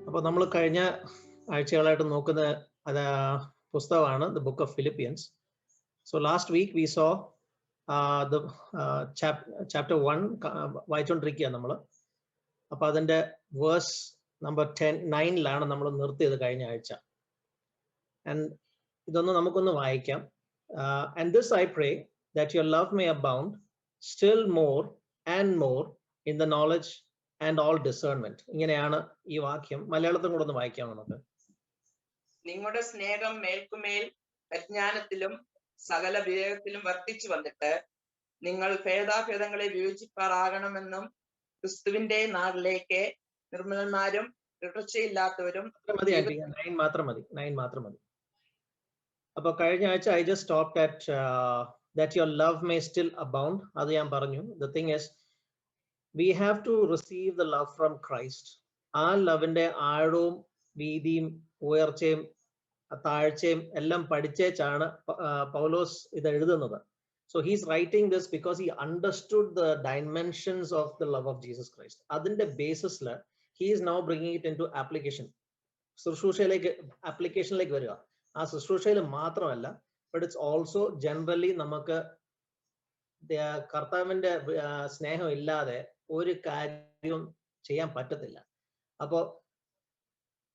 അപ്പോൾ നമ്മൾ കഴിഞ്ഞ ആഴ്ചകളായിട്ട് നോക്കുന്ന പുസ്തകമാണ് the book of Philippians. So last week we saw the chapter 1 വായിച്ചുകൊണ്ടിരിക്കുക നമ്മൾ. അപ്പോൾ അതിൻ്റെ വേഴ്സ് നമ്പർ 9 നമ്മൾ നിർത്തിയത് കഴിഞ്ഞ ആഴ്ച. ആൻഡ് ഇതൊന്ന് നമുക്കൊന്ന് വായിക്കാം. And this I pray that your love may abound still more and more in the knowledge and all discernment. ഇങ്ങനെയാണ് ഈ വാക്യം. മലയാളത്തിൽ കൂടെ ഒന്ന് വായിക്കാം നമുക്ക്. നിങ്ങളുടെ സ്നേഹം മേൽക്കുമേൽ അജ്ഞാനത്തിലും സകല വിവേകത്തിലും വർദ്ധിച്ചു വന്നിട്ട് നിങ്ങൾ ഭേദാഭേദങ്ങളെ വിവേചിപ്പാറാകണമെന്നും ക്രിസ്തുവിന്റെ നാളിലേക്ക് നിർമ്മലന്മാരും തുടർച്ചയില്ലാത്തവരും. മാത്രം മതി. അപ്പൊ കഴിഞ്ഞ ആഴ്ച I just stopped at that your love may still abound. അത് ഞാൻ പറഞ്ഞു. The thing is we have to receive the love from Christ. ആ ലവിന്റെ ആഴവും വീതിയും ഉയർച്ചയും താഴ്ചയും എല്ലാം പഠിച്ചേച്ചാണ് പൗലോസ് ഇത് എഴുതുന്നത്. So he's writing this because he understood the dimensions of the love of Jesus Christ. അതിന്റെ ബേസിസിൽ he is now bringing it into application. ശുശ്രൂഷയിലേക്ക് ആപ്ലിക്കേഷനിലേക്ക് വരിക. ആ ശുശ്രൂഷയിൽ മാത്രമല്ല, but it's also generally നമുക്ക് കർത്താവിന്റെ സ്നേഹം ഇല്ലാതെ ഒരു കാര്യവും ചെയ്യാൻ പറ്റത്തില്ല. അപ്പോൾ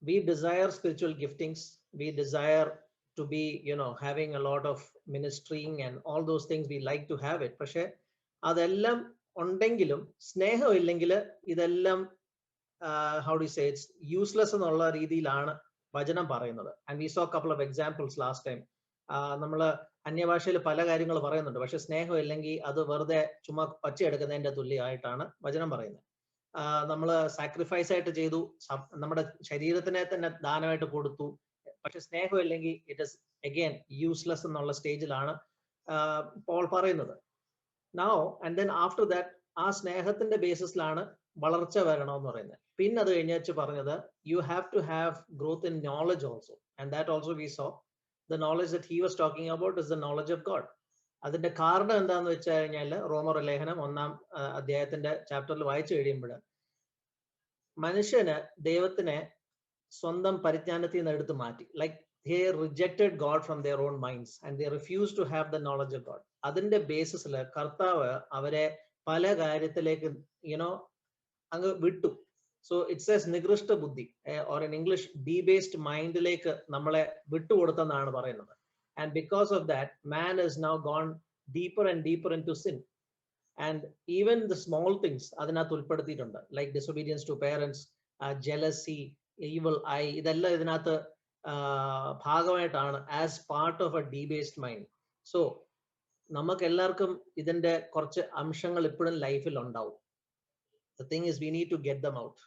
we desire spiritual giftings, we desire to be having a lot of ministering and all those things, we like to have it. പക്ഷെ അതെല്ലാം ഉണ്ടെങ്കിലും സ്നേഹം ഇല്ലെങ്കിൽ ഇതെല്ലാം how do you say, it's useless എന്നുള്ള രീതിയിലാണ് വചനം പറയുന്നത്. And we saw a couple of examples last time. നമ്മൾ അന്യഭാഷയിൽ പല കാര്യങ്ങൾ പറയുന്നുണ്ട്, പക്ഷെ സ്നേഹം ഇല്ലെങ്കിൽ അത് വെറുതെ ചുമ്മാ പച്ചയെടുക്കുന്നതിന്റെ തുല്യമായിട്ടാണ് വചനം പറയുന്നത്. നമ്മൾ സാക്രിഫൈസ് ആയിട്ട് ചെയ്തു, നമ്മുടെ ശരീരത്തിനെ തന്നെ ദാനമായിട്ട് കൊടുത്തു, പക്ഷെ സ്നേഹം ഇല്ലെങ്കിൽ ഇറ്റ് ഇസ് അഗൈൻ യൂസ്ലെസ് എന്നുള്ള സ്റ്റേജിലാണ് പോൾ പറയുന്നത്. Now and then after that ആ സ്നേഹത്തിന്റെ ബേസിസിലാണ് വളർച്ച വരണമെന്ന് പറയുന്നത്. പിന്നെ അത് കഴിഞ്ഞ് പറഞ്ഞത് you have to have growth in knowledge also. And that also we saw the knowledge that he was talking about is the knowledge of God. അതിന്റെ കാരണം എന്താന്ന് വെച്ച് കഴിഞ്ഞാൽ റോമർ ലേഖനം 1-ാം അധ്യായത്തിന്റെ ചാപ്റ്ററിൽ വായിച്ചു കഴിയുമ്പോൾ മനുഷ്യന് ദൈവത്തിനെ സ്വന്തം പരിജ്ഞാനത്തിൽ നിന്ന് എടുത്ത് മാറ്റി. Like they rejected God from their own minds and they refused to have the knowledge of God. അതിന്റെ ബേസിസിൽ കർത്താവ് അവരെ പല കാര്യത്തിലേക്ക് അങ്ങ് വിട്ടു. So it says നികൃഷ്ട ബുദ്ധി, or in English debased മൈൻഡിലേക്ക് നമ്മളെ വിട്ടുകൊടുത്തെന്നാണ് പറയുന്നത്. And because of that, man has now gone deeper and deeper into sin. And even the small things അതിനകത്ത് ഉൾപ്പെടുത്തിയിട്ടുണ്ട്, like disobedience to parents, jealousy, evil eye, ഇതെല്ലാം ഇതിനകത്ത് ഭാഗമായിട്ടാണ് as part of a debased mind. So നമുക്ക് എല്ലാവർക്കും ഇതിന്റെ കുറച്ച് അംശങ്ങൾ ഇപ്പോഴും ലൈഫിൽ ഉണ്ടാവും. The thing is, we need to get them out.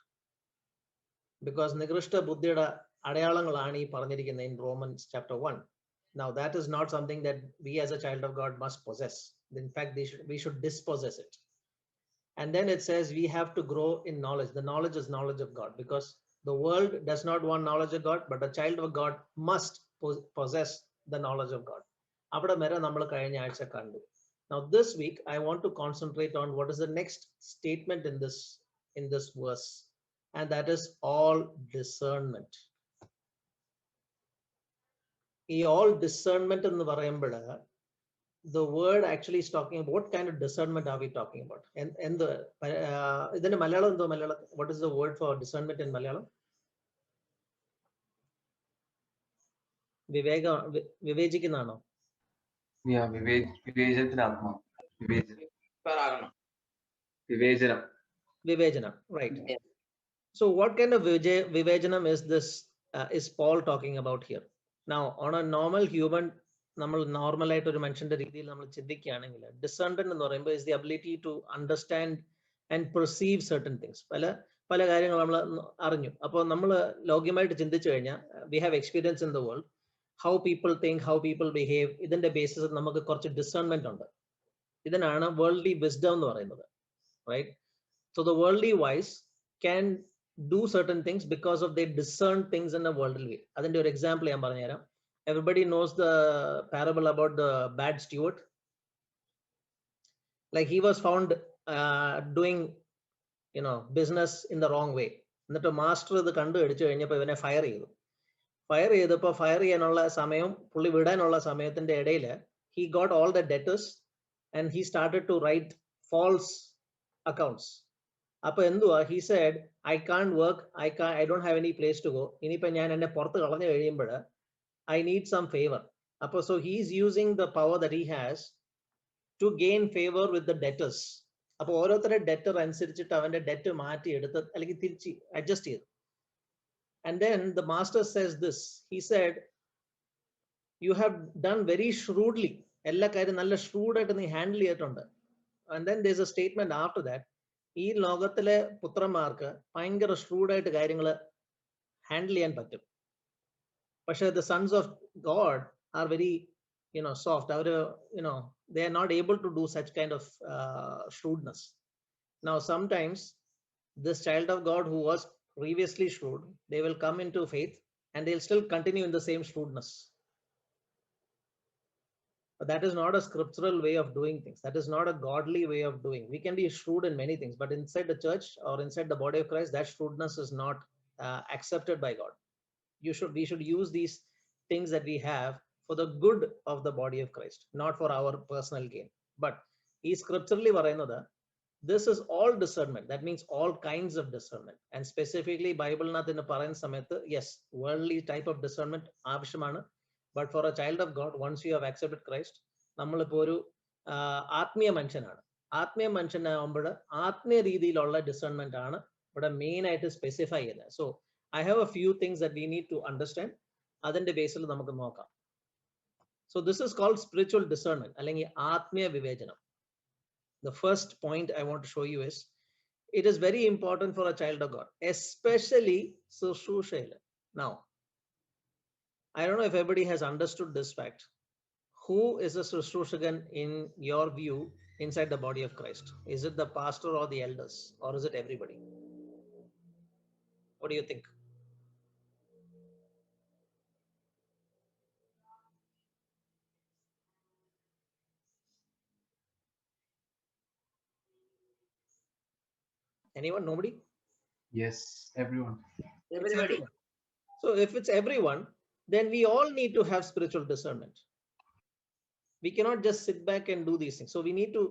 Because നികൃഷ്ട ബുദ്ധിയുടെ അടയാളങ്ങളാണ് ഈ പറഞ്ഞിരിക്കുന്നത് in Romans chapter 1. Now that is not something that we as a child of God must possess. In fact, we should dispossess it. And then it says we have to grow in knowledge. The knowledge is knowledge of God, because the world does not want knowledge of God, but a child of God must possess the knowledge of God. അവിടെ വരെ നമ്മൾ കഴിഞ്ഞ ആഴ്ച കണ്ടു. Now this week I want to concentrate on what is the next statement in this verse, and that is all discernment. ഈ all discernment എന്ന് പറയുമ്പോൾ the word actually is talking about what kind of discernment are we talking about? എന്ത് ഇതിന്റെ മലയാളം എന്തോ? Malayalam what is the word for discernment in Malayalam? വിവേചിക്കുന്നതാണോ? വിവേചനം, right? So what kind of vivejanam is this? Is Paul talking about here? Now on a normal human, നമ്മൾ normal ആയിട്ട് ഒരു മനുഷ്യന്റെ രീതിയിൽ നമ്മൾ ചിന്തിക്കുകയാണെങ്കിൽ ഡിസേൺമെന്റ് എന്ന് പറയുമ്പോൾ is the ability to understand and perceive certain things. പല കാര്യങ്ങൾ നമ്മൾ അറിഞ്ഞു. അപ്പോൾ നമ്മൾ ലോക്യമായിട്ട് ചിന്തിച്ചു കഴിഞ്ഞാൽ we have experience in the world, how people think, how people behave. ഇതിന്റെ ബേസിസിൽ നമുക്ക് കുറച്ച് ഡിസേൺമെന്റ് ഉണ്ട്. ഇതിനാണ് വേൾഡ്ലി വിസ്ഡം എന്ന് പറയുന്നത്, right? So the worldly wise can do certain things because of they discern things in a worldly way. അതിന്റെ ഒരു example ഞാൻ പറഞ്ഞുതരാം. Everybody knows the parable about the bad steward. Like he was found doing business in the wrong way. എന്നിട്ട് master ഇത് കണ്ടുപിടിച്ചു കഴിഞ്ഞപ്പോൾ ഇവനെ fire ചെയ്തു. ഫയർ ചെയ്തപ്പോൾ ഫയർ ചെയ്യാനുള്ള സമയം, പുള്ളി വിടാനുള്ള സമയത്തിന്റെ ഇടയിൽ he got all the debtors and he started to write false accounts. അപ്പൊ എന്തുവാ, he said I can't work, I don't have any place to go, ഇനിയിപ്പോ ഞാൻ എന്നെ പുറത്ത് കളഞ്ഞു കഴിയുമ്പോൾ I need some favor. അപ്പൊ so he is using the power that he has to gain favor with the debtors. അപ്പൊ ഓരോരുത്തരുടെ debtor അനുസരിച്ചിട്ട് അവന്റെ ഡെറ്റ് മാറ്റി എടുത്ത് അല്ലെങ്കിൽ തിരിച്ച് അഡ്ജസ്റ്റ് ചെയ്തു. And then the master says this, he said you have done very shrewdly, എല്ലാ കാര്യം നല്ല shrewd ആയിട്ട് നീ ഹാൻഡിൽ ചെയ്തിട്ടുണ്ട്. And then there's a statement after that, ഈ ലോകത്തിലെ പുത്രന്മാർക്ക് ഭയങ്കര shrewd ആയിട്ട് കാര്യങ്ങൾ ഹാൻഡിൽ ചെയ്യാൻ പറ്റും. പക്ഷേ the sons of God are very soft. Our they are not able to do such kind of shrewdness. Now sometimes this child of God who was previously shrewd, they will come into faith and they'll still continue in the same shrewdness. But that is not a scriptural way of doing things. That is not a godly way of doing. We can be shrewd in many things, but inside the church or inside the body of Christ, that shrewdness is not accepted by God. We should use these things that we have for the good of the body of Christ, not for our personal gain. But he scripturally പറയുന്നത്, this is all discernment. That means all kinds of discernment. And specifically Bible nathinu പറയുന്ന സമയത്ത്, yes, worldly type of discernment ആവശ്യമാണ്. But for a child of God, once you have accepted Christ, നമ്മളിപ്പോ ഒരു ആത്മീയ മനുഷ്യനാണ്. ആത്മീയ മനുഷ്യനാകുമ്പോൾ ആത്മീയ രീതിയിലുള്ള ഡിസേൺമെന്റ് ആണ് ഇവിടെ മെയിൻ ആയിട്ട് സ്പെസിഫൈ ചെയ്യുന്നത്. So I have a few things that we need to understand. അതിന്റെ ബേസിൽ നമുക്ക് നോക്കാം. So this is called spiritual discernment, അല്ലെങ്കിൽ ആത്മീയ വിവേചനം. The first point I want to show you is, it is very important for a child of God, especially ശുശ്രൂഷയിൽ. Now, I don't know if everybody has understood this fact. Who is a ശുശ്രൂഷകൻ in your view inside the body of Christ? Is it the pastor or the elders, or is it everybody? What do you think? Anyone? Nobody? Yes, everyone. Everybody. So if it's everyone, then we all need to have spiritual discernment. We cannot just sit back and do these things. So we need to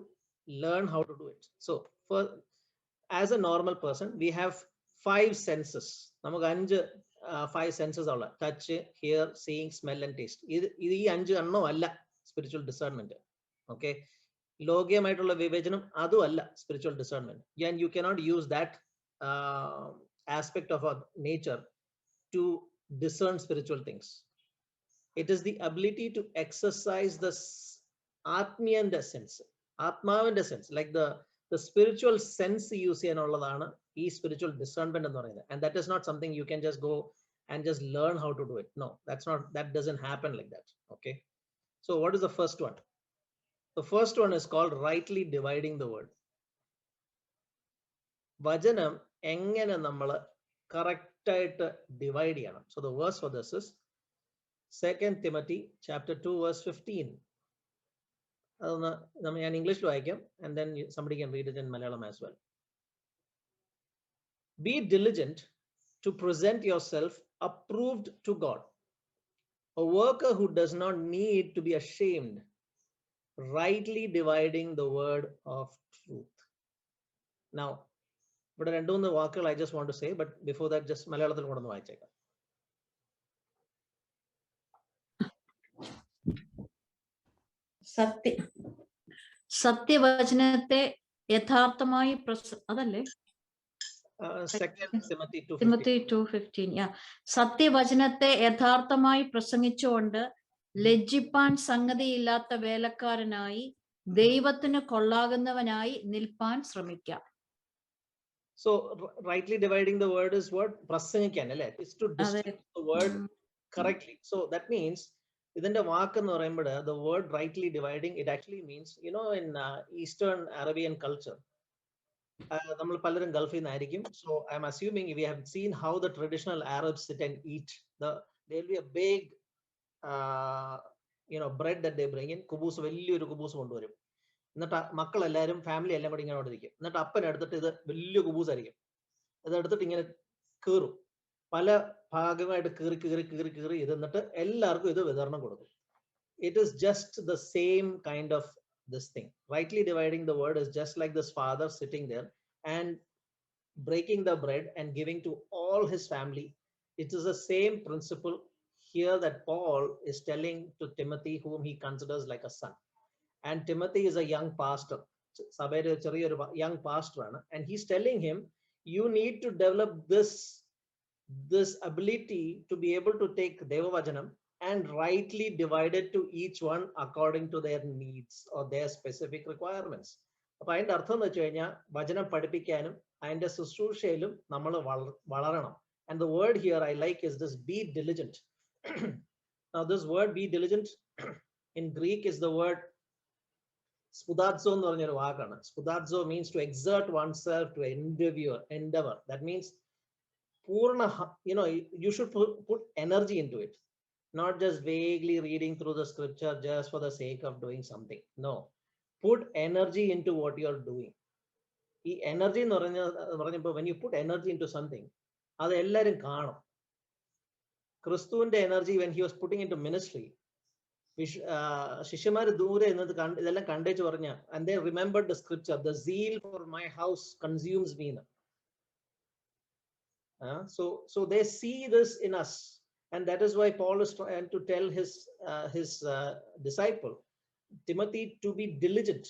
learn how to do it. So as a normal person, we have 5 senses. നമുക്ക് 5 senses ഉള്ള touch, hear, seeing, smell and taste. ഇത് ഈ 5 എണ്ണം അല്ല spiritual discernment. Okay, ലോകീയമായിട്ടുള്ള വിവേചനം അതും അല്ല spiritual discernment. And you cannot use that aspect of our nature to discern spiritual things. It is the ability to exercise the atmiyanda sense, atmavinte sense, like the spiritual sense use cheyanulladaanu ee spiritual discernment ennu parayunnu. And that is not something you can just go and just learn how to do it. No, that doesn't happen like that. Okay, so what is the first one? The first one is called rightly dividing the word. Vajanam engane nammal correct ആയിട്ട് divide ചെയ്യണം. So the verse for this is 2 Timothy chapter 2 verse 15. അതൊന്ന് ഞാൻ ഇംഗ്ലീഷിൽ വായിക്കാം, and then somebody can read it in Malayalam as well. Be diligent to present yourself approved to God, a worker who does not need to be ashamed, rightly dividing the word of truth. Now, ഇവിടെ 2-3 വാക്കുകൾ I just want to say, but before that just മലയാളത്തിൽ കൂടെ ഒന്ന് വായിച്ചേക്കാം. സത്യവചനത്തെ യഥാർത്ഥമായി അതല്ലേ Timothy 2:15. സത്യവചനത്തെ യഥാർത്ഥമായി പ്രസംഗിച്ചുകൊണ്ട് ലജ്ജിപ്പാൻ സംഗതിയില്ലാത്ത വേലക്കാരനായി ദൈവത്തിന് കൊള്ളാകുന്നവനായി നിൽപ്പാൻ ശ്രമിക്കാം. So rightly dividing the word is what? Prasangikan, alle? It's to distribute the word correctly. So that means idinte vaak ennu parayumbode the word rightly dividing, it actually means, in Eastern Arabian culture, നമ്മൾ പലരും ഗൾഫിൽ നിന്നായിരിക്കും. So I'm assuming we have seen how the traditional Arabs sit and eat. There'll be a big bread that they bring in. കുബൂസ്, വലിയൊരു കുബൂസ് കൊണ്ടുവരും. എന്നിട്ട് മക്കളെല്ലാവരും family എല്ലാം കൂടി ഇങ്ങനെ ഇരിക്കും. എന്നിട്ട് അപ്പൻ എടുത്തിട്ട് ഇത് വലിയ കുബൂസ് ആയിരിക്കും, ഇത് എടുത്തിട്ട് ഇങ്ങനെ കീറും. പല ഭാഗമായിട്ട് കീറി ഇരുന്നിട്ട് എല്ലാവർക്കും ഇത് വിതരണം കൊടുക്കും. It is just the same kind of this thing. Rightly dividing the word is just like this father sitting there and breaking the bread and giving to all his family. It is the same principle here that Paul is telling to Timothy, whom he considers like a son. And Timothy is a young pastor. Sabere ചെറിയൊരു young pastor ആണ്. And he's telling him, you need to develop this ability to be able to take Devavajanam and rightly divide it to each one according to their needs or their specific requirements. അപ്പൊ അതിന്റെ അർത്ഥം എന്ന് വെച്ച് കഴിഞ്ഞാൽ വചനം പഠിപ്പിക്കാനും അതിന്റെ ശുശ്രൂഷയിലും നമ്മൾ വളരണം. And the word here I like is this, be diligent. Now this word be diligent in Greek is the word spoudazo എന്ന് പറഞ്ഞൊരു വാക്കാണ്. Spoudazo means to exert oneself, to endeavor. That means purna, you should put energy into it, not just vaguely reading through the scripture just for the sake of doing something. No, put energy into what you're doing. ഈ energy എന്ന് പറഞ്ഞപ്പോൾ when you put energy into something, അത് എല്ലാവരും കാണും. ക്രിസ്തുവിന്റെ energy when he was putting into ministry, ശിഷ്യന്മാർ ദൂരെ ഇതെല്ലാം കണ്ടേച്ച് പറഞ്ഞ, and they remembered the scripture, the zeal for my house consumes me. So they see this in us, and that is why Paul is trying to tell his disciple Timothy to be diligent,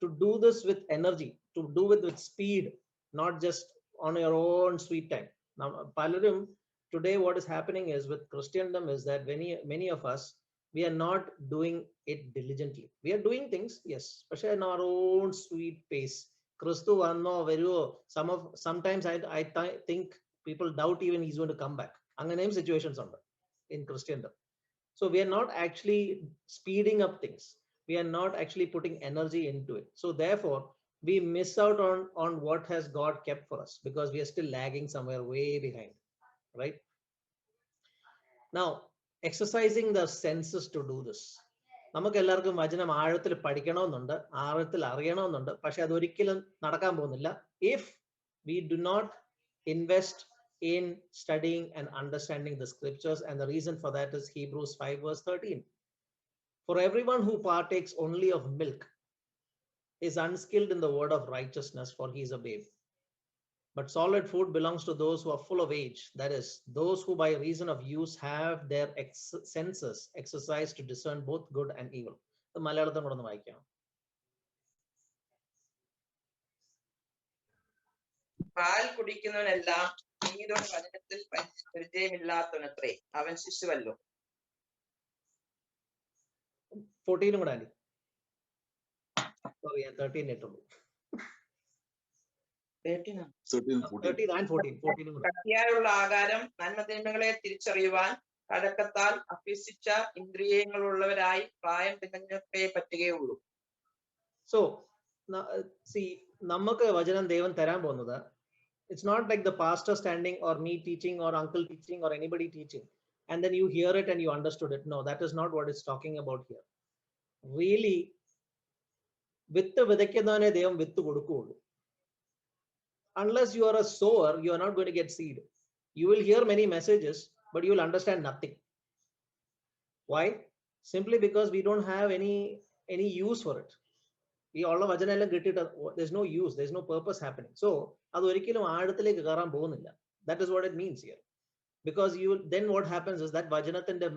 to do this with energy, to do it with speed, not just on your own sweet time. Now, palarum today what is happening is with Christendom is that many of us, we are not doing it diligently. We are doing things, yes, but in our own sweet pace. Christu vanno varuo, sometimes I think people doubt even he's going to come back. Anganeyum situations undu in Christendom. So we are not actually speeding up things. We are not actually putting energy into it. So therefore we miss out on what has God kept for us, because we are still lagging somewhere way behind, right? Now, exercising the senses to do this. നമുക്ക് എല്ലാവർക്കും വചനം ആഴത്തിൽ പഠിക്കണമെന്നുണ്ട്, ആഴത്തിൽ അറിയണമെന്നുണ്ട്, പക്ഷെ അതൊരിക്കലും നടക്കാൻ പോകുന്നില്ല if we do not invest in studying and understanding the scriptures. And the reason for that is Hebrews 5 verse 13. For everyone who partakes only of milk is unskilled in the word of righteousness, for he is a babe. But solid food belongs to those who are full of age, that is, those who by reason of use have their senses exercised to discern both good and evil. The Malayalam kodonu vaayikam. പാൽ കുടിക്കുന്നവനെല്ലാം നീതിയുടെ വചനത്തിൽ പരിചയമില്ലാത്തവനത്രേ, അവൻ ശിശുവല്ലോ. 14 കൂടെ anti. Sorry, 13 ഇട്ടുള്ളൂ. 13 and 14 കൂടെ. ശക്തിയായുള്ള ആകാരം നന്മതിന്മകളെ തിരിച്ചറിയുവാൻ കടക്കത്താൽ അഭ്യസിച്ച ഇന്ദ്രിയങ്ങളുള്ളവരായി പ്രായം തികഞ്ഞവരെ പറ്റുകയുള്ളൂ. So see, നമുക്ക് വചനം ദൈവം തരാൻ പോകുന്നത്, it's not like the pastor standing or me teaching or uncle teaching or anybody teaching and then you hear it and you understood it. No, that is not what it's talking about here. Really, വിത്ത് വിതയ്ക്കുന്നവനെ ദൈവം വിത്ത് കൊടുക്കുകയുള്ളൂ. Unless you are a sower, you are not going to get seed. You will hear many messages, but you will understand nothing. Why? Simply because we don't have any use for it. ഈ ഉള്ള വചനം എല്ലാം കിട്ടിയിട്ട് there's no use, there's no purpose happening. So അത് ഒരിക്കലും ആഴത്തിലേക്ക് കയറാൻ പോകുന്നില്ല. That is what it means here. Because then what happens is that വചനത്തിന്റെ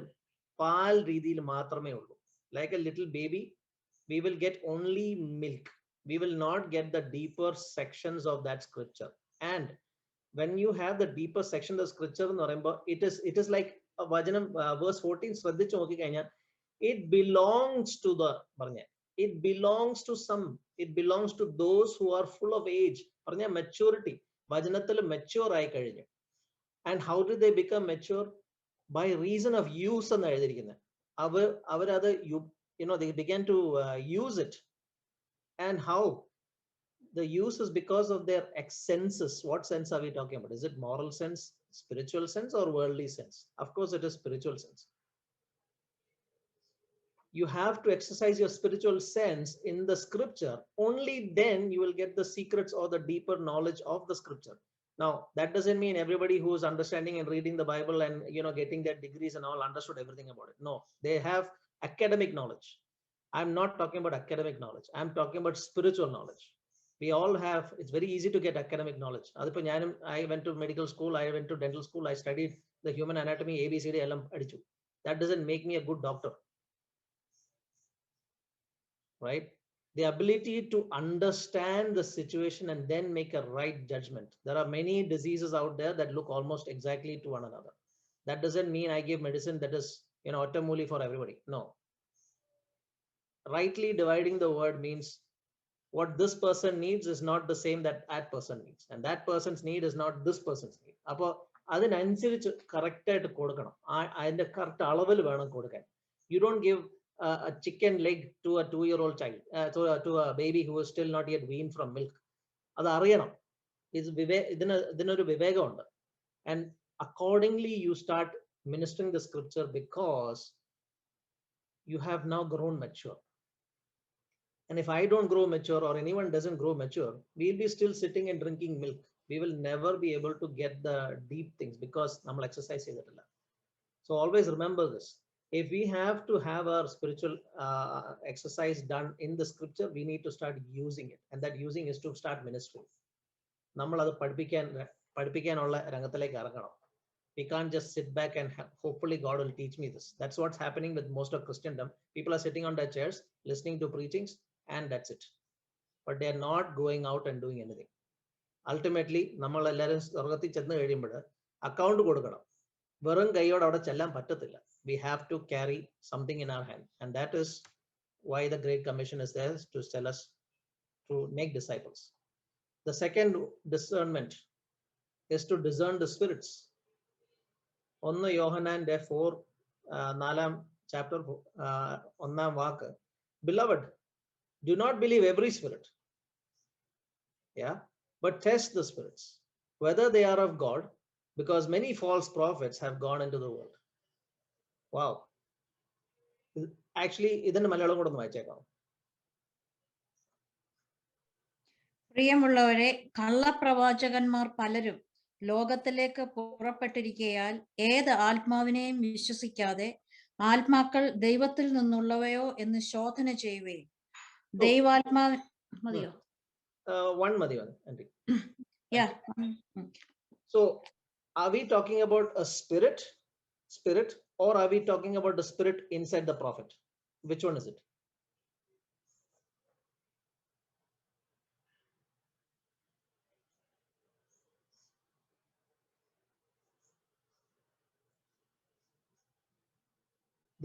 പാൽ രീതിയിൽ മാത്രമേ ഉള്ളൂ. Like a little baby, we will get only milk. We will not get the deeper sections of that scripture. And when you have the deeper section of the scripture എന്ന് പറയുമ്പോൾ it is like വചനം verse 14 ശ്രദ്ധിച്ചു നോക്കി കഴിഞ്ഞാൽ it belongs to the പറഞ്ഞ it belongs to some, it belongs to those who are full of age. പറഞ്ഞ maturity, വചനത്തിൽ mature ആയി കഴിഞ്ഞു. And how did they become mature? By reason of use എന്ന് എഴുതിയിരിക്കുന്നത്. അവരത് they began to use it. And how? The use is because of their senses. What sense are we talking about? Is it moral sense, spiritual sense, or worldly sense? Of course it is spiritual sense. You have to exercise your spiritual sense in the scripture. Only then you will get the secrets or the deeper knowledge of the scripture. Now, that doesn't mean everybody who is understanding and reading the Bible and, you know, getting their degrees and all understood everything about it. No, they have academic knowledge. I'm not talking about academic knowledge. I'm talking about spiritual knowledge. We all have, it's very easy to get academic knowledge. I went to medical school, I went to dental school, I studied the human anatomy, ABCD, LM, adichu. That doesn't make me a good doctor, right? The ability to understand the situation and then make a right judgment. There are many diseases out there that look almost exactly to one another. That doesn't mean I give medicine that is, you know, automoli for everybody. No. Rightly dividing the word means what this person needs is not the same that person needs, and that person's need is not this person's need. Appo adinanusarichu correct aayittu kodukkanam, adinte correct alavil venam kodukkan. You don't give a chicken leg to a 2-year-old child, to a baby who is still not yet weaned from milk. Adu ariyanam. Idinoru vivegam undu, and accordingly you start ministering the scripture, because you have now grown mature. And if I don't grow mature, or anyone doesn't grow mature, we'll be still sitting and drinking milk. We will never be able to get the deep things, because namal exercise cheyidilla. So always remember this. If we have to have our spiritual exercise done in the scripture, we need to start using it. And that using is to start ministering. Namal adu padipikkanulla rangathilekku iranganam. We can't just sit back and hopefully God will teach me this. That's what's happening with most of Christendom. People are sitting on their chairs, listening to preachings, and that's it. But they are not going out and doing anything. Ultimately, നമ്മൾ എല്ലാവരും സ്വർഗത്തിൽ ചെന്ന് കഴിയുമ്പോൾ account കൊടുക്കണം. വെറും കൈയോടെ അവിടെ ചെല്ലാൻ പറ്റത്തില്ല. We have to carry something in our hand, and that is why the Great Commission is there, to tell us to make disciples. The second discernment is to discern the spirits. 1 യോഹന്നാന്റെ 4 chapter 1 walk, beloved, do not believe every spirit, yeah, but test the spirits whether they are of God, because many false prophets have gone into the world. Wow. Actually ഇതിന്റെ മലയാളം കൂടെ ഒന്ന് വായിച്ചേക്കാം. പ്രിയമുള്ളവരെ, കള്ളപ്രവാചകന്മാർ പലരും ലോകത്തിലേക്ക് പുറപ്പെട്ടിരിക്കയാൽ ഏത് ആത്മാവിനെയും വിശ്വസിക്കാതെ ആത്മാക്കൾ ദൈവത്തിൽ നിന്നുള്ളവയോ എന്ന് ശോധന ചെയ്യുകയും ദൈവാത്മാവ് മതിയോ? One മതിയോ anti? Yeah. So are we talking about a spirit, or are we talking about the spirit inside the prophet? Which one is it?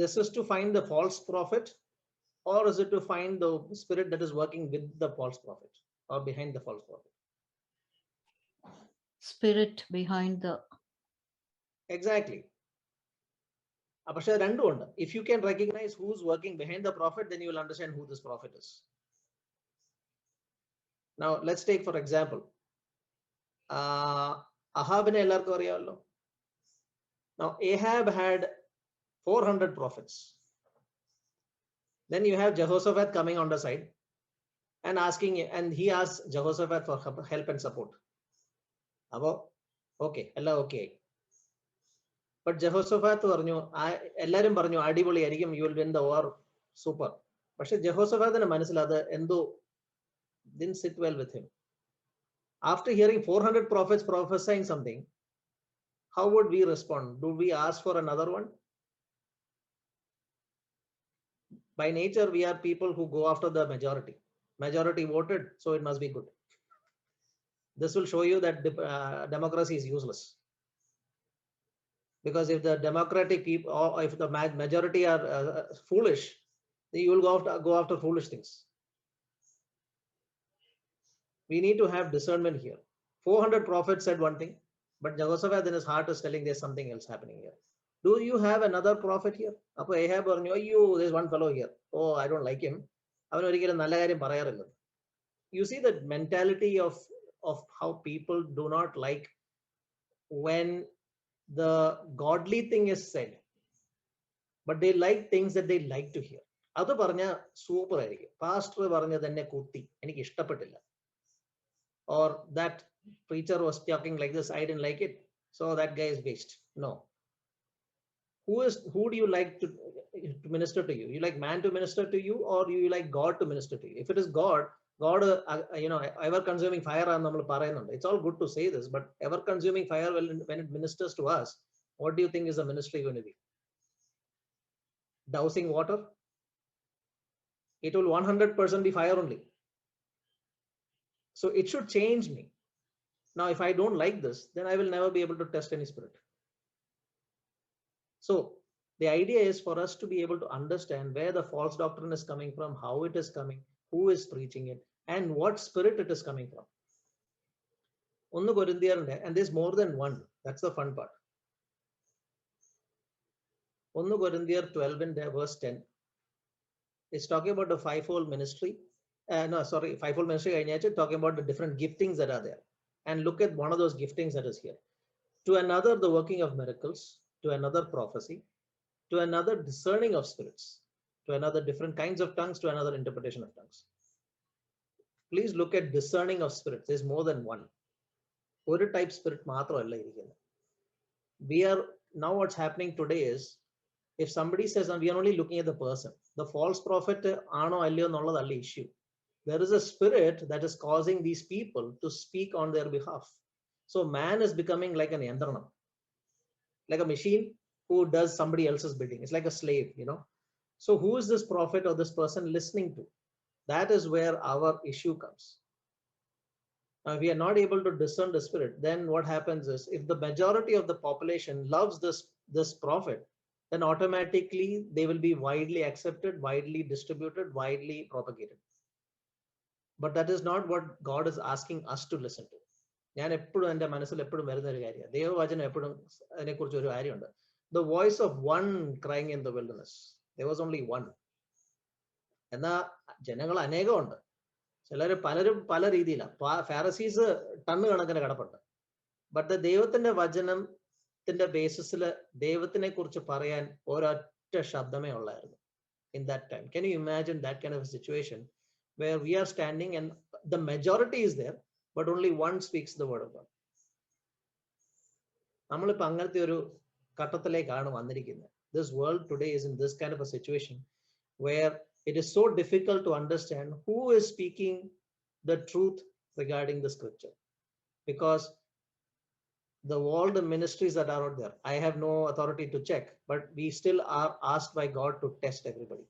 This is to find the false prophet, or is it to find the spirit that is working with the false prophet or behind the false prophet? Spirit behind the. Exactly. പക്ഷേ രണ്ടും ഉണ്ട്. If you can recognize who's working behind the prophet, then you will understand who this prophet is. Now let's take for example Ahabine ellarkum ariyallo. Now Ahab had 400 prophets. Then you have Jehoshaphat coming on the side and asking, and he asks Jehoshaphat for help and support. Okay, Allah okay. But Jehoshaphat പറഞ്ഞു, എല്ലാരും പറഞ്ഞു അടിപൊളിയായിരിക്കും, you will win the war, super. പക്ഷെ ജെഹോഷഫാത്തിന് മനസ്സിലാതെ എന്തോ didn't sit well with him. After hearing 400 prophets prophesying something, how would we respond? Do we ask for another one? By nature, we are people who go after the majority. Majority voted, so it must be good. This will show you that democracy is useless. Because if the democratic people, or if the majority are foolish, then you will go after foolish things. We need to have discernment here. 400 prophets said one thing, but Jehoshaphat in his heart is telling there's something else happening here. Do you have another prophet here? Appo Ahab പറഞ്ഞു, അയ്യോ, there's one fellow here. Oh, I don't like him. അവൻ ഒരിക്കലും നല്ല കാര്യം പറയാറില്ല. You see the mentality of how people do not like when the godly thing is said, but they like things that they like to hear. അത് പറഞ്ഞ super ആയിരിക്കും. Pastor പറഞ്ഞത് എന്നെ കുത്തി, എനിക്ക് ഇഷ്ടപ്പെട്ടില്ല. Or that preacher was talking like this, I didn't like it, so that guy is waste. No. Who do you like to minister to you? You like man to minister to you, or you like God to minister to you? If it is God, ever consuming fire, it's all good to say this, but ever consuming fire, when it ministers to us, what do you think is the ministry going to be? Dousing water? It will 100% be fire only. So it should change me. Now, if I don't like this, then I will never be able to test any spirit. So the idea is for us to be able to understand where the false doctrine is coming from, how it is coming, who is preaching it, and what spirit it is coming from. And there's more than one. That's the fun part. 1 Corinthians 12 and verse 10 is talking about the fivefold ministry. Fivefold ministry, talking about the different giftings that are there. And look at one of those giftings that is here. To another, the working of miracles. To another, prophecy. To another, discerning of spirits. To another, different kinds of tongues. To another, interpretation of tongues. Please look at discerning of spirits. There's more than one. One type spirit we are now, what's happening today is, if somebody says, we are only looking at the person, the false prophet issue. There is a spirit that is causing these people to speak on their behalf. So man is becoming like an yandranam, like a machine who does somebody else's bidding. It's like a slave, So who is this prophet or this person listening to? That is where our issue comes. Now, if we are not able to discern the spirit, then what happens is, if the majority of the population loves this prophet, then automatically they will be widely accepted, widely distributed, widely propagated. But that is not what God is asking us to listen to. The voice of one crying in the wilderness. There was only one. Pharisees ton കണക്കിന് കടപ്പുണ്ട്. But the ദൈവത്തിന്റെ വചനത്തിന്റെ ബേസിസിൽ ദൈവത്തിനെ കുറിച്ച് പറയാൻ ഒരൊറ്റ ശബ്ദമേ ഉള്ളായിരുന്നു in that time. Can you imagine that kind of a situation where we are standing and the majority is there, but only one speaks the word of God? നമ്മളിപ്പോൾ അങ്ങനത്തെ ഒരു ഘട്ടത്തിലേക്കാണ് വന്നിരിക്കുന്നത്. This world today is in this kind of a situation where it is so difficult to understand who is speaking the truth regarding the scripture, because all the ministries that are out there, I have no authority to check, but we still are asked by God to test everybody,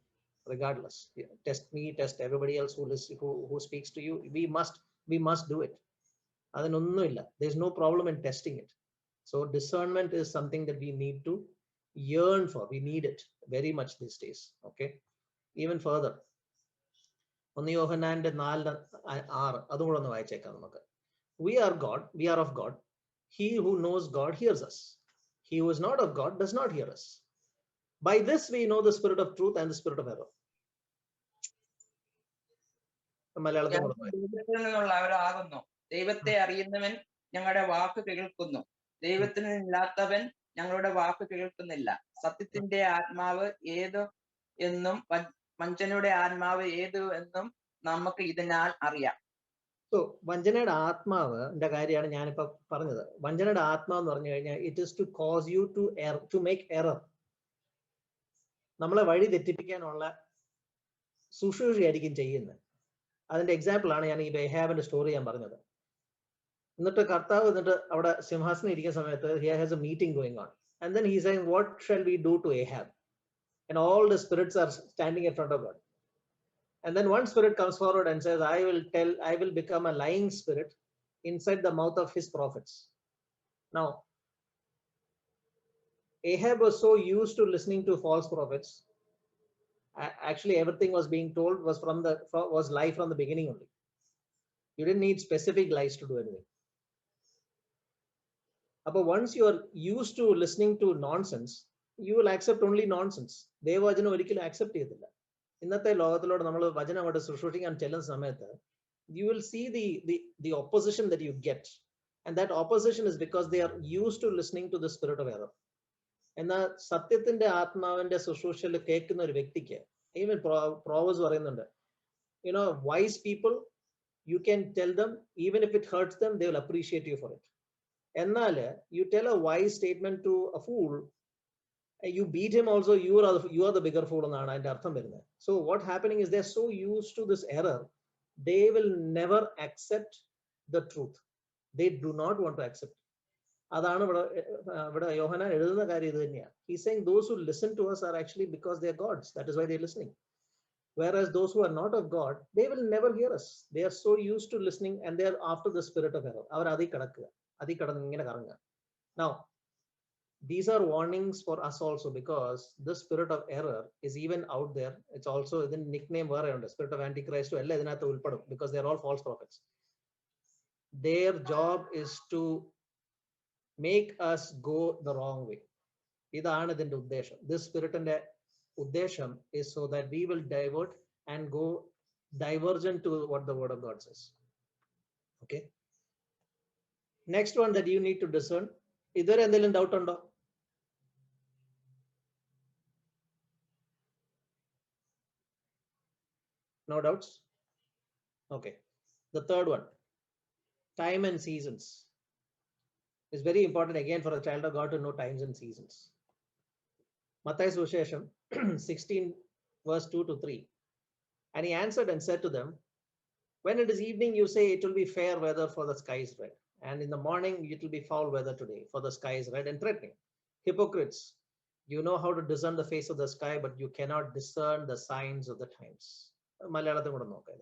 regardless. Test me, test everybody else who speaks to you. We must do it. There's no problem in testing it. So discernment is something that we need to yearn for. We need it very much these days. Okay. Even further, we are God, we are of God. He who knows God hears us. He who is not of God does not hear us. By this we know the spirit of truth and the spirit of error. ദൈവത്തിൽ നിന്നുള്ളവരാകുന്നു. ദൈവത്തെ അറിയുന്നവൻ ഞങ്ങളുടെ വാക്ക് കേൾക്കുന്നു. ദൈവത്തിൽ നിന്നില്ലാത്തവൻ ഞങ്ങളുടെ വാക്ക് കേൾക്കുന്നില്ല. സത്യത്തിന്റെ ആത്മാവ് ഏത് എന്നും വഞ്ചനയുടെ ആത്മാവ് ഏത് എന്നും നമുക്ക് ഇതിനാൽ അറിയാം. So വഞ്ചനയുടെ ആത്മാവിന്റെ കാര്യമാണ് ഞാനിപ്പോ പറഞ്ഞത്. വഞ്ചനയുടെ ആത്മാവ് എന്ന് പറഞ്ഞു കഴിഞ്ഞാൽ it is to cause you to make error. നമ്മളെ വഴി തെറ്റിപ്പിക്കാനുള്ള ശുശ്രൂഷയായിരിക്കും ചെയ്യുന്നത്. അതിന്റെ എക്സാമ്പിൾ ആണ് ഞാൻ ഈ ഏഹാബിന്റെ സ്റ്റോറി ഞാൻ പറഞ്ഞത്. എന്നിട്ട് കർത്താവ് അവിടെ സിംഹാസനം ഇരിക്കുന്ന സമയത്ത് he has a meeting going on, and then he's saying, what shall we do to Ahab? And all the spirits are standing in front of God. And then one spirit comes forward and says, I will become a lying spirit inside the mouth of his prophets. Now, Ahab was so used to listening to false prophets. Actually, everything was being told was lie from the beginning only. You didn't need specific lies to do anything. But once you are used to listening to nonsense, you will accept only nonsense. ദൈവവചനം ഒരിക്കലും accept ചെയ്തില്ല. ഇന്നത്തെ ലോകത്തിലോട് നമ്മൾ വചനം അങ്ങോട്ട് ശുശ്രൂഷിക്കാൻ ചെല്ലുന്ന സമയത്ത് you will see the opposition that you get, and that opposition is because they are used to listening to the spirit of error. എന്നാൽ സത്യത്തിന്റെ ആത്മാവിന്റെ ശുശ്രൂഷയിൽ കേൾക്കുന്ന ഒരു വ്യക്തിക്ക്, even Proverbs പറയുന്നുണ്ട്, wise people you can tell them, even if it hurts them, they will appreciate you for it. എന്നാൽ you tell a wise statement to a fool, you beat him also, you are the bigger fool എന്നാണ് അതിന്റെ അർത്ഥം വരുന്നത്. So what happening is they're so used to this error, they will never accept the truth. They do not want to accept. അതാണ് ഇവിടെ യോഹന്നാൻ എഴുതുന്ന കാര്യം ഇത് തന്നെയാണ്. He's saying those who listen to us are actually because they are gods. That is why they're listening. Whereas those who are not of God, they will never hear us. They are so used to listening and they are after the spirit of error. അവർ അതിൽ കിടക്കുക, അതിൽ കിടന്ന് ഇങ്ങനെ കറങ്ങുക. Now, these are warnings for us also, because the spirit of error is even out there. It's also the nickname വേറെയുണ്ട്, spirit of antichrist എല്ലാം ഇതിനകത്ത് ഉൾപ്പെടും, because they are all false prophets. Their job is to make us go the wrong way. ഇതാണ് ഇതിന്റെ ഉദ്ദേശം. This spiritന്റെ ഉദ്ദേശം is so that we will divert and go divergent to what the word of God says. Okay. Next one that you need to discern. ഇതുവരെ എന്തെങ്കിലും doubt ഉണ്ടോ? No doubts? Okay. The third one, time and seasons. It's very important again for a child of God to know times and seasons. Matthias Sushesham 16 verse 2 to 3. And he answered and said to them, when it is evening, you say it will be fair weather, for the sky is red. And in the morning, it will be foul weather today, for the sky is red and threatening. Hypocrites, you know how to discern the face of the sky, but you cannot discern the signs of the times. മലയാളത്തിൽ കൂടെ നോക്കാം.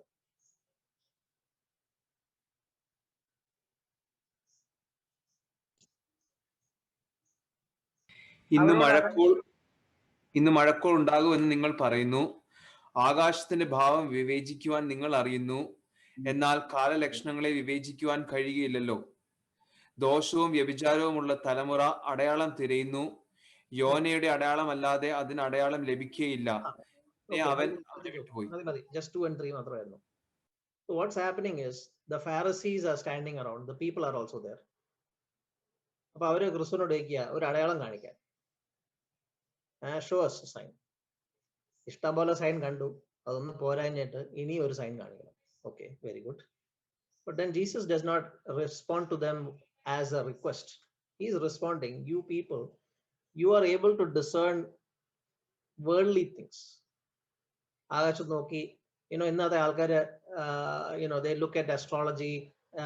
ഇന്ന് മഴക്കോൾ ഉണ്ടാകുമെന്ന് നിങ്ങൾ പറയുന്നു. ആകാശത്തിന്റെ ഭാവം വിവേചിക്കുവാൻ നിങ്ങൾ അറിയുന്നു, എന്നാൽ കാലലക്ഷണങ്ങളെ വിവേചിക്കുവാൻ കഴിയുകയില്ലല്ലോ. ദോഷവും വ്യഭിചാരവുമുള്ള തലമുറ അടയാളം തിരയുന്നു, യോനയുടെ അടയാളം അല്ലാതെ അതിന് അടയാളം ലഭിക്കുകയില്ല. അവൻ വിട്ടുപോയി. Just 2 and 3 മാത്രമായിരുന്നു. So what's happening is the Pharisees are standing around, the people are also there. അപ്പൊ അവര് ക്രിസ്തുവിനോട് ചോദിക്കുക, ഒരു അടയാളം കാണിക്കാൻ. Show us a sign. ഇഷ്ടം പോലെ സൈൻ കണ്ടു, അതൊന്നും പോരാഞ്ഞിട്ട് ഇനി ഒരു സൈൻ കാണിക്കണം. Okay, very good. But then Jesus does not respond to them as a request. He is responding, you people, you are able to discern worldly things. ആകാശത്ത് നോക്കി, ഇന്നത്തെ ആൾക്കാര്, they look at astrology,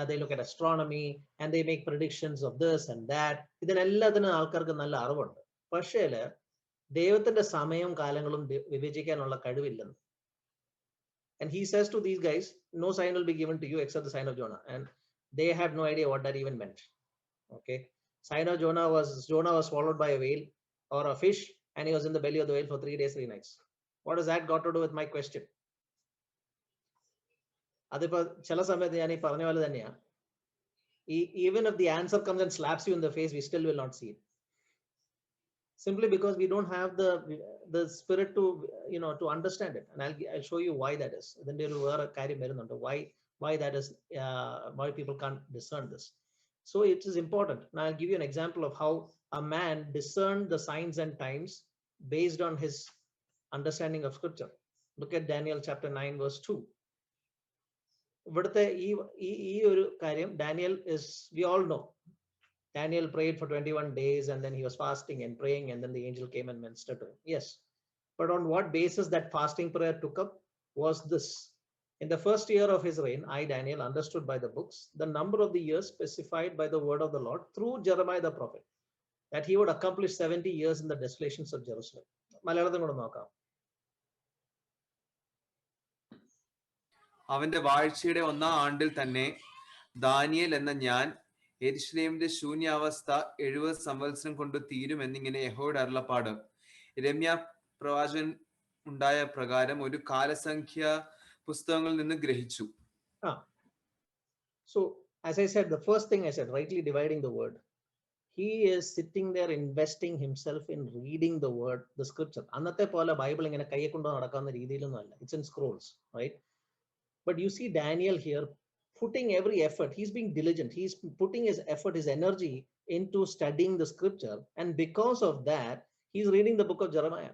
they look at astronomy, and they make predictions of this and that. ഇതിനെല്ലാത്തിനും ആൾക്കാർക്ക് നല്ല അറിവുണ്ട്. പക്ഷേ ദൈവത്തിന്റെ സമയവും കാലങ്ങളും വിവേചിക്കാനുള്ള കഴിവില്ലെന്ന്. And he says to these guys, no sign will be given to you except the sign of Jonah. And they had no idea what that even meant. Okay. Sign of Jonah was swallowed by a whale or a fish, and he was in the belly of the whale for 3 days, 3 nights. What has that got to do with my question? അതിപ്പോ ചില സമയത്ത് ഞാൻ ഈ പറഞ്ഞ പോലെ തന്നെയാ, even if the answer comes and slaps you in the face, we still will not see it. Simply because we don't have the spirit to to understand it. And I'll show you why that is. Then there will a കാര്യം വരുന്നുണ്ട്, why that is, why people can't discern this. So it is important. Now I'll give you an example of how a man discerned the signs and times based on his understanding of scripture. Look at Daniel chapter 9 verse 2. ഇവിടുത്തെ ഈ ഒരു കാര്യം, Daniel is, we all know, Daniel prayed for 21 days and then he was fasting and praying, and then the angel came and ministered to him. Yes. But on what basis that fasting prayer took up was this. In the first year of his reign, I, Daniel, understood by the books the number of the years specified by the word of the Lord through Jeremiah the prophet, that he would accomplish 70 years in the desolations of Jerusalem. മലയാളത്തിൽ കൂടെ നോക്കാം. അവന്റെ വാഴ്ചയുടെ 1-ാം ആണ്ടിൽ തന്നെ Daniel എന്ന ഞാൻ യെരൂശലേമിന്റെ ശൂന്യാവസ്ഥ 70 സംവത്സരം കൊണ്ട് തീരും എന്നിങ്ങനെ യഹോവയുടെ അരുളപ്പാട് യിരെമ്യാ പ്രവാചകൻ ഉണ്ടായ പ്രകാരം ഒരു കാലസംഖ്യ പുസ്തകങ്ങളിൽ നിന്ന് ഗ്രഹിച്ചു. So as I said, the first thing I said, rightly dividing the word. He is sitting there investing himself in reading the word, the scripture. അന്നത്തെ പോലെ ബൈബിൾ ഇങ്ങനെ കൈയെ കൊണ്ട് നടക്കാവുന്ന രീതിയിലൊന്നും അല്ല. It's in scrolls, right? But you see Daniel here putting every effort. He's being diligent. He's putting his effort, his energy into studying the scripture. And because of that, he's reading the book of Jeremiah.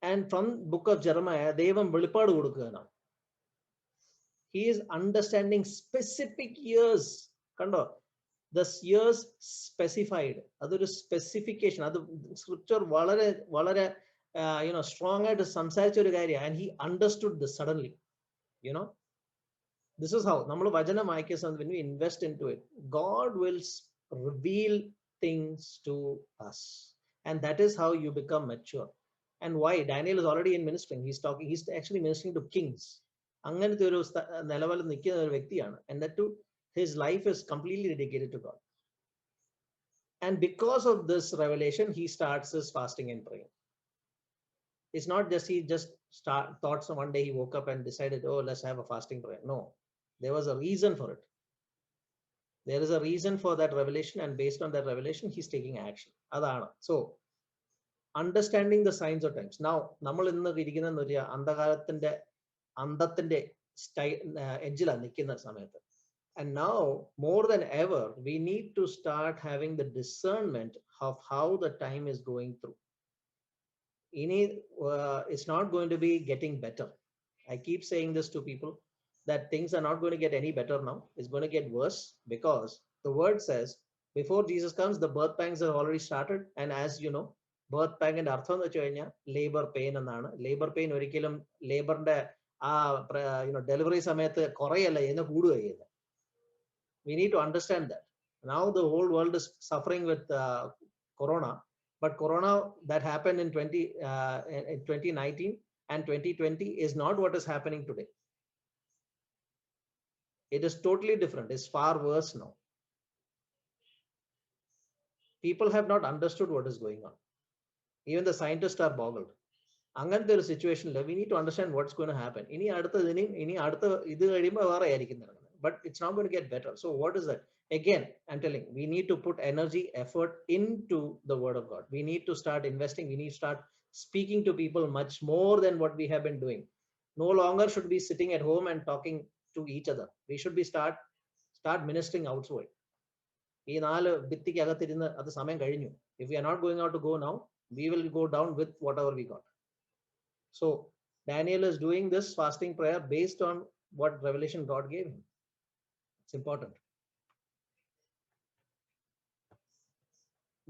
And from book of Jeremiah, Devam velipadu kodukana. he is understanding specific years. Kando, the years specified, adoru specification, adu scripture valare strong ആയിട്ട് സംസാരിച്ച ഒരു കാര്യം, and he understood this suddenly. This is how നമ്മൾ വചനം വായിക്കുന്ന സമയത്ത് when we invest into it, God will reveal things to us, and that is how you become mature. And why Daniel is already in ministering, he's actually ministering to kings. അങ്ങനത്തെ ഒരു നിലവിൽ നിൽക്കുന്ന ഒരു വ്യക്തിയാണ്, and that too his life is completely dedicated to God. And because of this revelation, he starts his fasting and praying. It's not just he just thought so one day he woke up and decided, oh, let's have a fasting prayer. No, there was a reason for it. There is a reason for that revelation, and based on that revelation, he's taking action. Adana. So, understanding the signs of times. Now, നമ്മൾ ഇന്ന് ഇരിക്കുന്ന ഒരു അന്ധകാലത്തിന്റെ അന്ധത്തിന്റെ എഡ്ജിലാണ് നിൽക്കുന്ന സമയത്ത്. And now, more than ever, we need to start having the discernment of how the time is going through. It's not going to be getting better. I keep saying this to people, that things are not going to get any better now. It's going to get worse, because the word says before Jesus comes, the birth pangs have already started. And as you know, birth pang and artham എന്ന് വെച്ച് കഴിഞ്ഞാൽ labor pain എന്നാണ്. Labor pain ഒരിക്കലും ലേബറിന്റെ delivery സമയത്ത് കുറയല്ല, എന്ന് കൂടുക ചെയ്യുന്നത്. We need to understand that. Now the whole world is suffering with corona, but corona that happened in 2019 and 2020 is not what is happening today. It is totally different. It's far worse now. People have not understood what is going on. Even the scientists are boggled. അങ്ങനത്തെ ഒരു സിറ്റുവേഷനിൽ we need to understand what's going to happen. ഇനി അടുത്ത ഇത് കഴിയുമ്പോൾ വേറെ ആയിരിക്കും നടക്കുന്നത്. But it's not going to get better. So what is that? Again, I'm telling, we need to put energy, effort into the word of God. We need to start investing. We need to start speaking to people much more than what we have been doing. No longer should we be sitting at home and talking to each other. We should be start ministering outside. ഈ 4 ഭിത്തിക്ക് അകത്തിരുന്ന് അത് സമയം കഴിഞ്ഞു. If we are not going out to go now, we will go down with whatever we got. So Daniel is doing this fasting prayer based on what revelation God gave him. It's important.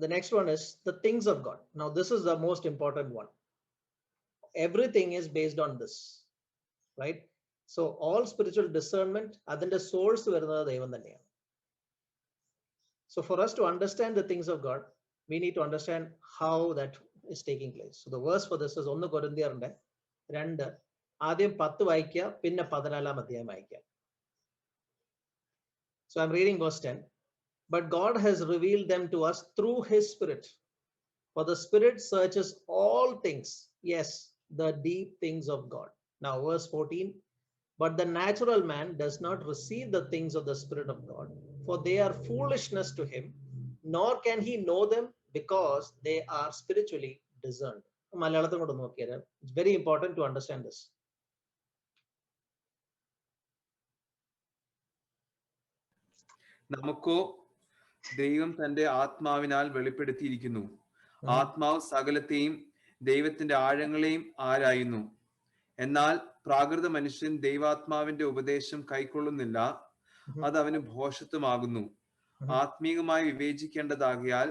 The next one is the things of God. Now, this is the most important one. Everything is based on this, right? So, all spiritual discernment, adinte source varunathu devam thaneyanu. So, for us to understand the things of God, we need to understand how that is taking place. So, the verse for this is 1 Korinthyarinte 2, ആദ്യം 10 വായിക്കുക, പിന്നെ 14 അധ്യായം വായിക്കുക. So I'm reading verse 10. But God has revealed them to us through his Spirit. For the Spirit searches all things, yes, the deep things of God. Now verse 14. But the natural man does not receive the things of the Spirit of God, for they are foolishness to him, nor can he know them, because they are spiritually discerned. It's very important to understand this. നമുക്കോ ദൈവം തന്റെ ആത്മാവിനാൽ വെളിപ്പെടുത്തിയിരിക്കുന്നു. ആത്മാവ് സകലത്തെയും ദൈവത്തിന്റെ ആഴങ്ങളെയും ആരായുന്നു. എന്നാൽ പ്രാകൃത മനുഷ്യൻ ദൈവാത്മാവിന്റെ ഉപദേശം കൈക്കൊള്ളുന്നില്ല, അത് അവന് ഭോഷത്വമാകുന്നു. ആത്മീയമായി വിവേചിക്കേണ്ടതാകിയാൽ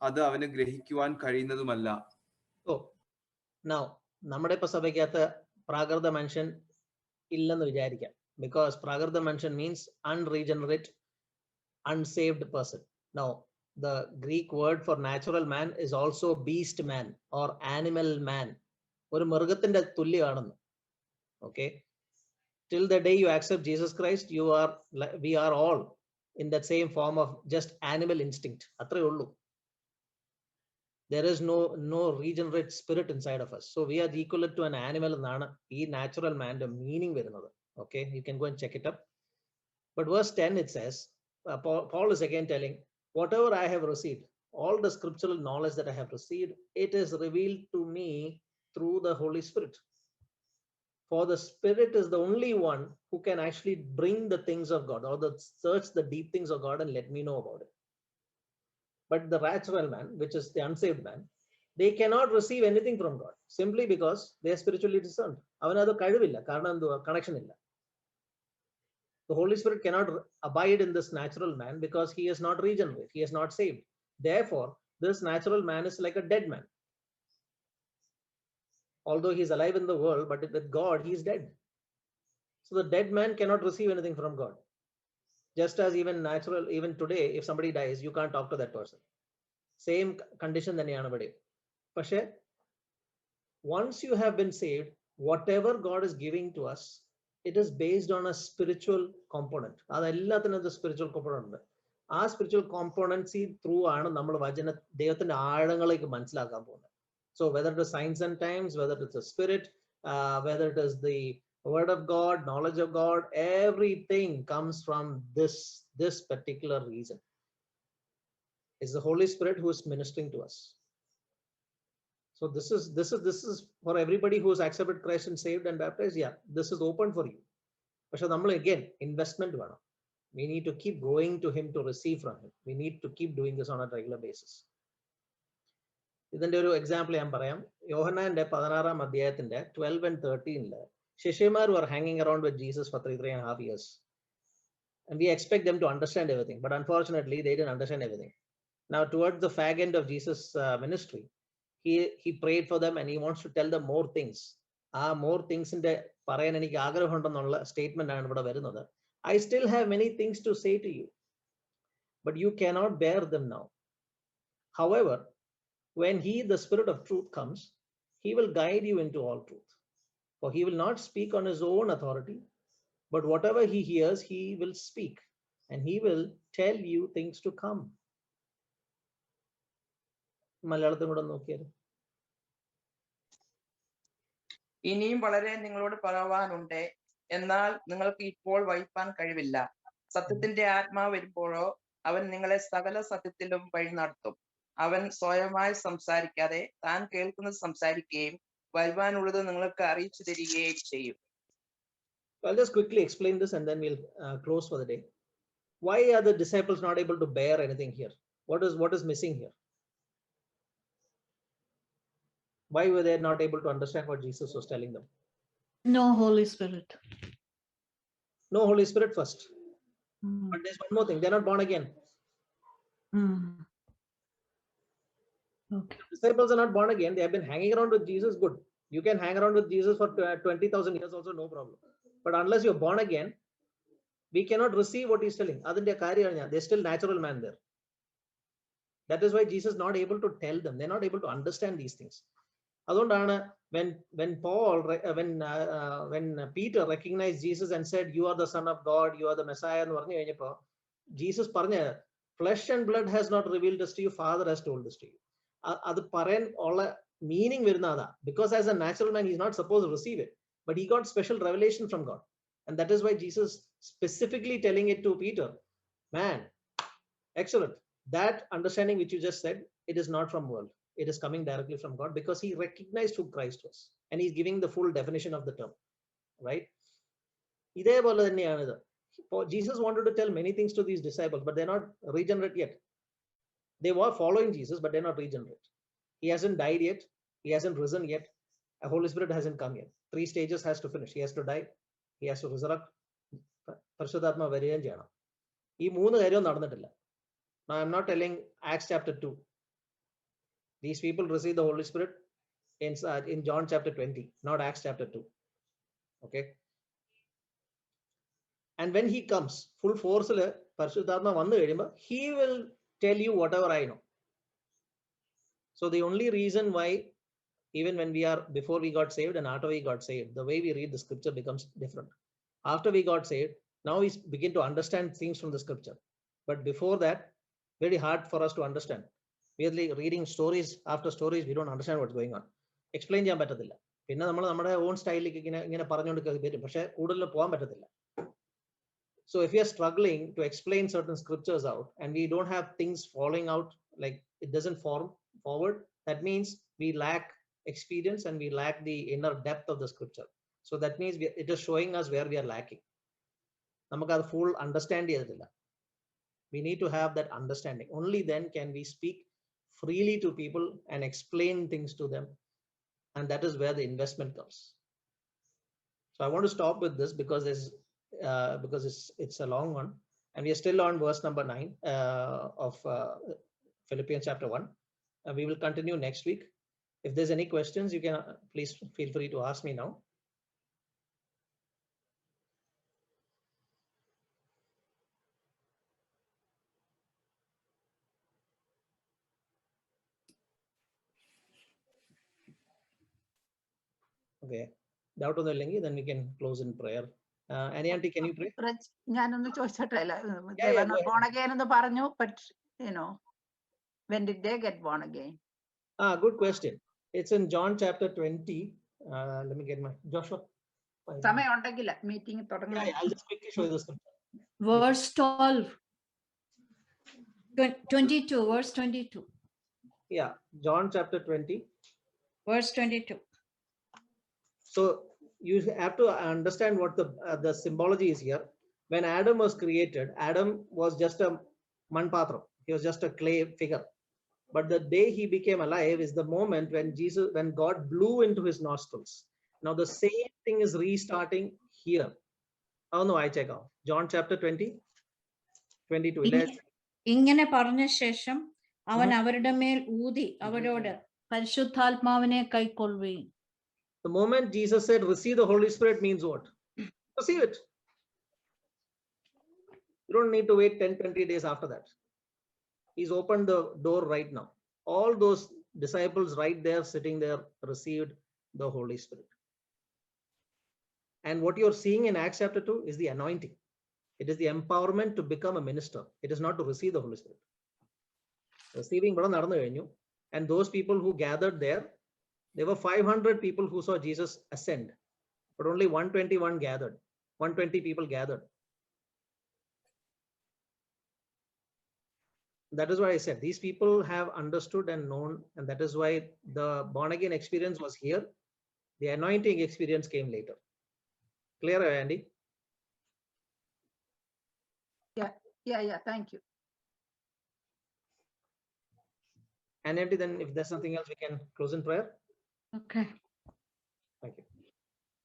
അത് അവന് ഗ്രഹിക്കുവാൻ കഴിയുന്നതുമല്ല. Now, നമ്മുടെ ഇപ്പൊ സഭയ്ക്കകത്ത് പ്രാകൃത മനുഷ്യൻ ഇല്ലെന്ന് വിചാരിക്കാം. Because പ്രാകൃത മനുഷ്യൻ means unregenerate, unsaved person. Now, the Greek word for natural man is also beast man or animal man. ഒരു മൃഗത്തിന്റെ തുല്യമാണെന്ന്. Okay. Till the day you accept Jesus Christ, we are all in that same form of just animal instinct. അത്രേ ഉള്ളൂ. There is no regenerate spirit inside of us. So we are equivalent to an animal എന്നാണ് ഈ natural man meaning വരുന്നത്. Okay, you can go and check it up. But verse 10 it says, Paul is again telling, whatever I have received, all the scriptural knowledge that I have received, it is revealed to me through the Holy Spirit. For the Spirit is the only one who can actually bring the things of God, or search the deep things of God and let me know about it. But the natural man, which is the unsaved man, they cannot receive anything from God simply because they are spiritually discerned. അവനത് കഴിവില്ല, കാരണം എന്തുവാ? Connection ഇല്ല. The Holy Spirit cannot abide in this natural man because he is not regenerate, he is not saved. Therefore, this natural man is like a dead man. Although he is alive in the world, but with God, he is dead. So the dead man cannot receive anything from God. Just as even today, if somebody dies, you can't talk to that person. Same condition thaneyana ivide. പക്ഷേ, once you have been saved, whatever God is giving to us, it is based on a spiritual component. അതെല്ലാത്തിനും ഒരു spiritual component ഉണ്ട്. ആ spiritual componency through ആണ് നമ്മൾ ദൈവത്തിന്റെ ആഴങ്ങളിലേക്ക് മനസ്സിലാക്കാൻ പോകുന്നത്. So whether it is signs and times, whether it is the spirit, whether it is the word of God, knowledge of God, everything comes from this particular reason. It's the Holy Spirit who is ministering to us. So this is for everybody who has accepted Christ and saved and baptized. Yeah, this is open for you. But again, investment. We need to keep going to him to receive from him. We need to keep doing this on a regular basis. ഇതിന്റെ ഒരു example ഞാൻ പറയാം. യോഹന്നാന്റെ 16-ാം അധ്യായത്തിന്റെ 12 and 13 ശിഷ്യന്മാർ were hanging around with Jesus for 3.5 years. And we expect them to understand everything. But unfortunately, they didn't understand everything. Now, towards the fag end of Jesus' ministry, he prayed for them and he wants to tell them more things. More things in the പറയാൻ എനിക്ക് ആഗ്രഹമുണ്ടെന്നുള്ള statement ആണ് ഇവിടെ വരുന്നത്. I still have many things to say to you, but you cannot bear them now. However, when he, the Spirit of truth, comes, he will guide you into all truth. For he will not speak on his own authority, but whatever he hears, he will speak, and he will tell you things to come. മലയാളത്തിൽ കൂടെ നോക്കിയാൽ ഇനിയും വളരെ നിങ്ങളോട് പറയാനുണ്ട്, എന്നാൽ നിങ്ങൾക്ക് ഇപ്പോൾ വഹിപ്പാൻ കഴിവില്ല. സത്യത്തിന്റെ ആത്മാവ് വരുമ്പോഴോ അവൻ നിങ്ങളെ സകല സത്യത്തിലും വഴി നടത്തും. അവൻ സ്വയമായി സംസാരിക്കാതെ താൻ കേൾക്കുന്നത് സംസാരിക്കുകയും വരുവാനുള്ളത് നിങ്ങൾക്ക് അറിയിച്ചു തരികയും ചെയ്യും. I'll just quickly explain this and then we'll close for the day. Why are the disciples not able to bear anything here? What is missing here? Why were they not able to understand what Jesus was telling them? No Holy Spirit. No Holy Spirit first. But there's one more thing. They're not born again. Okay. Disciples are not born again. They have been hanging around with Jesus. Good. You can hang around with Jesus for 20,000 years also, no problem. But unless you're born again, we cannot receive what he's telling. They're still natural man there. That is why Jesus is not able to tell them. They're not able to understand these things. When Peter recognized Jesus and said, "You are the Son of God, you are the Messiah," Jesus parnja, "Flesh and blood has not revealed this to you, Father has told this to you." Adu parayan all meaning virnada, because as a natural man he's not supposed to receive it, but he got special revelation from God, and that is why Jesus specifically telling it to Peter, "Man, excellent. That understanding which you just said, it is not from world. It is coming directly from God," because he recognized who Christ was, and he's giving the full definition of the term, right? Jesus wanted to tell many things to these disciples, but they're not regenerate yet. They were following Jesus, but they're not regenerate. He hasn't died yet. He hasn't risen yet. A Holy Spirit hasn't come yet. 3 stages has to finish. He has to die. He has to resurrect. പരിശുദ്ധാത്മ വരികയും ചെയ്യണം. ഈ 3 കാര്യവും നടന്നിട്ടില്ല. Now, I'm not telling Acts chapter 2. These people received the Holy Spirit in John chapter 20, not Acts chapter 2. Okay. And when he comes, full force, he will tell you whatever I know. So the only reason why, even when before we got saved and after we got saved, the way we read the scripture becomes different. After we got saved, now we begin to understand things from the scripture. But before that, very hard for us to understand. We are reading stories after stories. We don't understand what's going on. Explain ചെയ്യാൻ പറ്റത്തില്ല. പിന്നെ നമ്മൾ നമ്മുടെ on സ്റ്റൈലിലേക്ക് ഇങ്ങനെ പറഞ്ഞുകൊണ്ട് വരും, പക്ഷെ കൂടുതൽ പോകാൻ പറ്റത്തില്ല. So if you are struggling to explain certain scriptures out and we don't have things falling out, like it doesn't form forward, that means we lack experience and we lack the inner depth of the scripture. So that means it is showing us where we are lacking. നമുക്ക് അത് full understand ചെയ്തിട്ടില്ല. We need to have that understanding. Only then can we speak freely to people and explain things to them. And that is where the investment comes. So I want to stop with this because there's because it's a long one, and we are still on verse number 9 of Philippians chapter 1. We will continue next week. If there's any questions, you can please feel free to ask me now. Okay, doubt on the lingi, then we can close in prayer. Annie auntie, can you pray? ഞാനൊന്ന് ചോദിച്ചോട്ടെ Yeah, go ahead. born again എന്ന് പറഞ്ഞു, but you know, when did they get born again? Good question. It's in John chapter 20. Let me get my Joshua. സമയം ഉണ്ടെങ്കിൽ meeting Yeah, തുടങ്ങണം. I'll just quickly show you the scripture. Verse 12. 22, verse 22. Yeah, John chapter 20. Verse 22. So you have to understand what the symbology is here. When Adam was created, Adam was just a manpatram. He was just a clay figure. But the day he became alive is the moment when God blew into his nostrils. Now the same thing is restarting here. Oh no, I check out John chapter 20, 22. ഇങ്ങനെ പറഞ്ഞ ശേഷം അവൻ അവരുടെ മേൽ ഊതി അവരോട് പരിശുദ്ധാത്മാവിനെ കൈക്കൊള്ളുകയും. The moment Jesus said, receive the Holy Spirit means what? Receive it. You don't need to wait 10-20 days after that. He's opened the door right now. All those disciples right there sitting there received the Holy Spirit. And what you're seeing in Acts chapter 2 is the anointing. It is the empowerment to become a minister. It is not to receive the Holy Spirit. Receiving, and those people who gathered there were 500 people who saw Jesus ascend, but only 121 gathered. 120 people gathered. That is why I said these people have understood and known, and that is why the born again experience was here. The anointing experience came later. Clear, Andy? Yeah, thank you. And Andy, then if there's something else, we can close in prayer. Okay. Thank you.